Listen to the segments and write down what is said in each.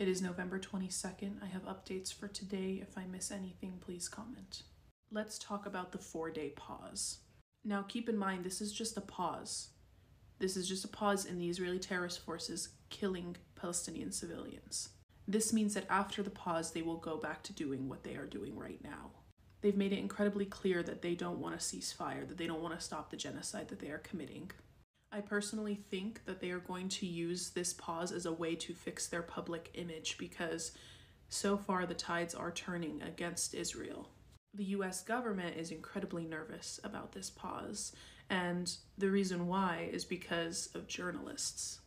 It is November 22nd. I have updates for today. If I miss anything, please comment. Let's talk about the 4-day pause. Now keep in mind, this is just a pause. This is just a pause in the Israeli terrorist forces killing Palestinian civilians. This means that after the pause, they will go back to doing what they are doing right now. They've made it incredibly clear that they don't want a ceasefire, that they don't want to stop the genocide that they are committing. I personally think that they are going to use this pause as a way to fix their public image because so far the tides are turning against Israel. The US government is incredibly nervous about this pause, and the reason why is because of journalists.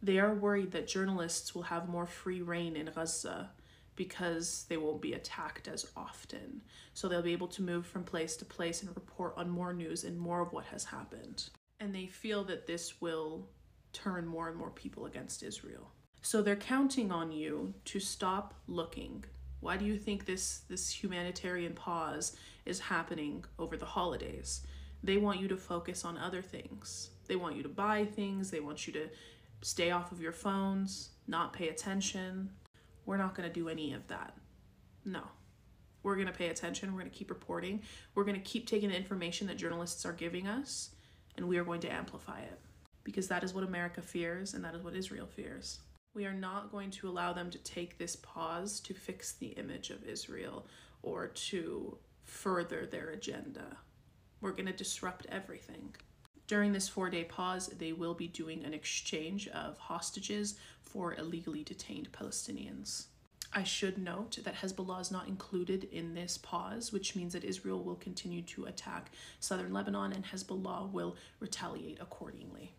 They are worried that journalists will have more free reign in Gaza because they won't be attacked as often. So they'll be able to move from place to place and report on more news and more of what has happened. And they feel that this will turn more and more people against Israel. So they're counting on you to stop looking. Why do you think this humanitarian pause is happening over the holidays? They want you to focus on other things. They want you to buy things. They want you to stay off of your phones, not pay attention. We're not going to do any of that. No. We're going to pay attention. We're going to keep reporting. We're going to keep taking the information that journalists are giving us, and we are going to amplify it because that is what America fears and that is what Israel fears. We are not going to allow them to take this pause to fix the image of Israel or to further their agenda. We're going to disrupt everything. During this 4-day pause, they will be doing an exchange of hostages for illegally detained Palestinians. I should note that Hezbollah is not included in this pause, which means that Israel will continue to attack southern Lebanon and Hezbollah will retaliate accordingly.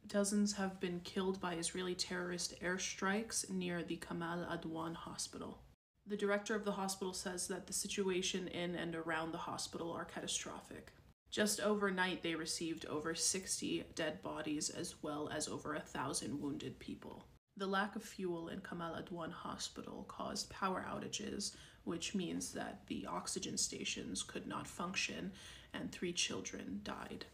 Dozens have been killed by Israeli terrorist airstrikes near the Kamal Adwan hospital. The director of the hospital says that the situation in and around the hospital are catastrophic. Just overnight, they received over 60 dead bodies as well as over 1,000 wounded people. The lack of fuel in Kamal Adwan hospital caused power outages, which means that the oxygen stations could not function and 3 children died.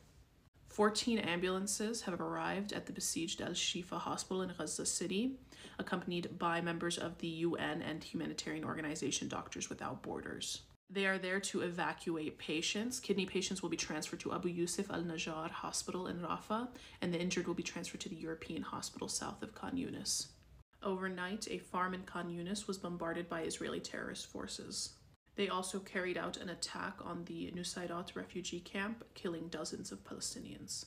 14 ambulances have arrived at the besieged Al-Shifa hospital in Gaza City, accompanied by members of the UN and humanitarian organization Doctors Without Borders. They are there to evacuate patients. Kidney patients will be transferred to Abu Yusuf al-Najjar Hospital in Rafah, and the injured will be transferred to the European hospital south of Khan Yunis. Overnight, a farm in Khan Yunis was bombarded by Israeli terrorist forces. They also carried out an attack on the Nusayrat refugee camp, killing dozens of Palestinians.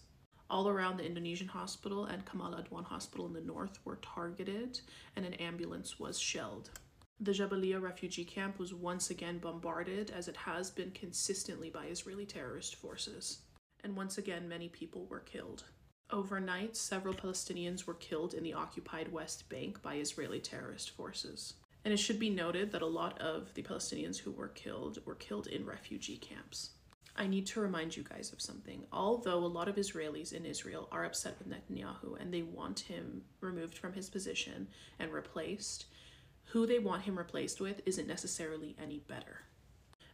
All around the Indonesian hospital and Kamal Adwan hospital in the north were targeted, and an ambulance was shelled. The Jabalia refugee camp was once again bombarded, as it has been consistently by Israeli terrorist forces. And once again, many people were killed. Overnight, several Palestinians were killed in the occupied West Bank by Israeli terrorist forces. And it should be noted that a lot of the Palestinians who were killed in refugee camps. I need to remind you guys of something. Although a lot of Israelis in Israel are upset with Netanyahu and they want him removed from his position and replaced, who they want him replaced with isn't necessarily any better.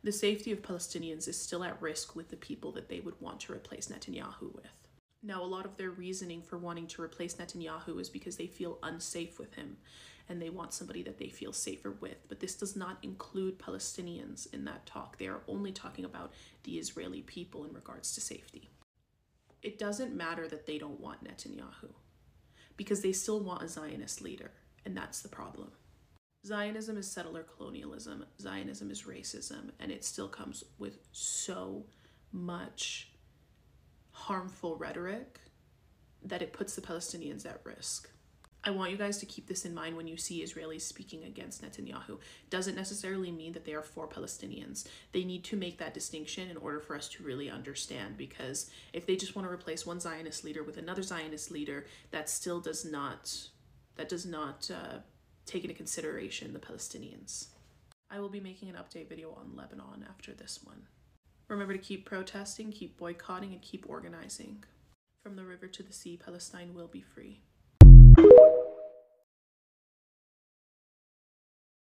The safety of Palestinians is still at risk with the people that they would want to replace Netanyahu with. Now, a lot of their reasoning for wanting to replace Netanyahu is because they feel unsafe with him and they want somebody that they feel safer with. But this does not include Palestinians in that talk. They are only talking about the Israeli people in regards to safety. It doesn't matter that they don't want Netanyahu because they still want a Zionist leader, and that's the problem. Zionism is settler colonialism. Zionism is racism, and it still comes with so much harmful rhetoric that it puts the Palestinians at risk. I want you guys to keep this in mind when you see Israelis speaking against Netanyahu. It doesn't necessarily mean that they are for Palestinians. They need to make that distinction in order for us to really understand, because if they just want to replace one Zionist leader with another Zionist leader, that still does not take into consideration the Palestinians. I will be making an update video on Lebanon after this one. Remember to keep protesting, keep boycotting, and keep organizing. From the river to the sea, Palestine will be free.